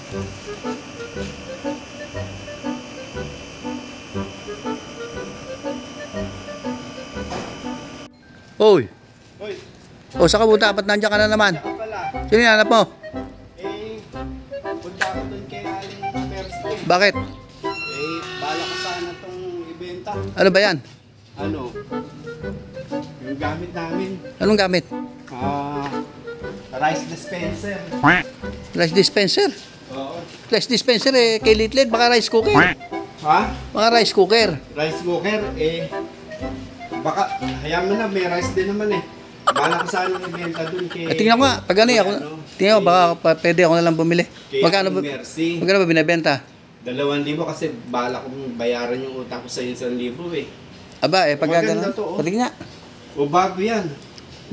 Hoy. Hoy. O, saan ka punta? Ba't nandiyan ka na naman? Saka pala. Sino yung hanap mo? Punta ako dun kay Aling Mercy. Bakit? Bala ko sana tong ibenta. Ano ba yan? Ano? Yung gamit namin. Anong gamit? Rice dispenser. Rice dispenser? Oo. Rice dispenser eh, kay Litlet, baka rice cooker. Ha? Mga rice cooker. Rice cooker, baka, hayaan mo na, may rice din naman eh. Bala ko sana ibenta dun kay... Tingnan ko nga, pag ano ako, tingnan ko, baka pwede ako na lang bumili. Kay Magkano Mercy. ba binibenta? 2,000 kasi bala kong bayaran yung utang ko sa 1,000 eh. Aba, pag Maganda gano'n, to, oh. pati nga. O bago yan.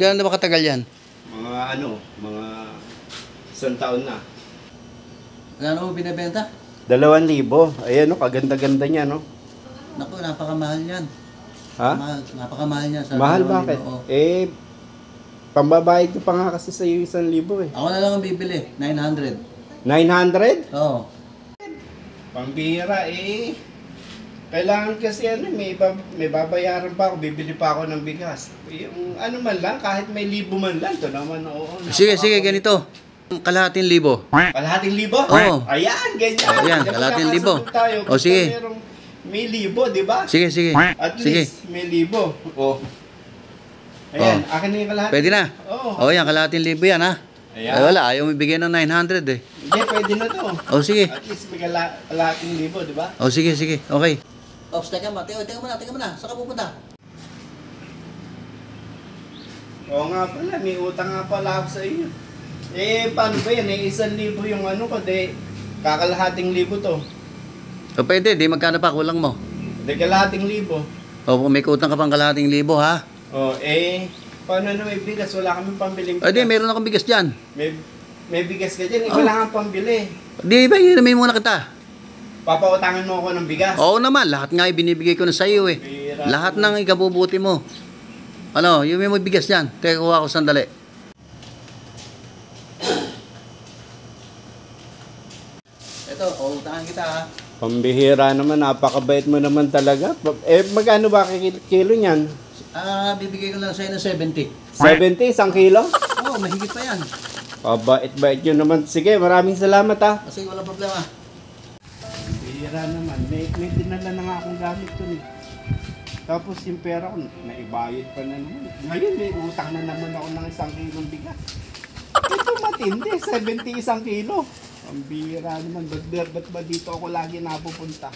Gano'n na ba katagal yan? Mga 1 taon na. Gano'n mo binibenta? 2,000. Ayan o, kaganda-ganda niya no. Naku, napakamahal yan. Ha? Napakamahal niya. Mahal bakit? Pambabayad ko pa nga kasi sa iyo 1,000 eh. Ako na lang ang bibili, 900. 900? Oo. Pambira kailangan kasi may babayaran pa ako, bibili pa ako ng bigas. Yung ano man lang, kahit may 1,000 man lang, to naman oo. Sige, ganito. Kalahating libo. Kalahating 1,000? Oo. Ayan, ganyan. Ayan, kalahating 1,000. O sige. May 1,000, di ba? Sige. At Sige. least may 1,000. Oh. Ayan, akin na yung kalahati. Pwede na? Oo. O yan, kalahating libo yan ha. Ayan. Ay wala, ayaw mo ibigay ng 900 eh. Hindi, pwede na to. O sige. At least may kalahating 1,000, di ba? O sige. Okay. Ops, teka muna. Saan ka pupunta? Oo nga pala, may utang nga pala ako sa iyo. Paano ba yan? 1,000 yung ano ko, kakalahating 1,000 to. O pwede, di magkano pa kulang mo? Kalahating 1,000. O kung may utang ka pang kalahating libo ha? O, paano na may bigas? Wala kaming pambiling O di, meron akong bigas dyan. May bigas ka dyan, wala kang pambili. Di ba, inumin muna kita. Papautangan mo ako ng bigas? Oo naman, lahat nga ibinibigay ko na sa iyo eh. Bira. Lahat ng ikabubuti mo. Ano, yung may bigas dyan. Teka, kuha ko sandali. Ito, utangan kita ha. Pambihira naman, napakabait mo naman talaga. Magkano ba kilo niyan? Bibigay ko lang sa'yo ng 70. 70, 1 kilo? Oo, mahigit pa yan. Pabait-bait yun naman. Sige, maraming salamat ha. Kasi walang problema. Pambihira naman, may dinala na nga akong gamit ko eh. Tapos yung pera ko, naibayad pa na naman. Ngayon, may utang na naman ako ng 1 kilong bigas. Ito matindi, 70 1 kilo. Pambihira naman, ba't ba dito ako lagi napupunta?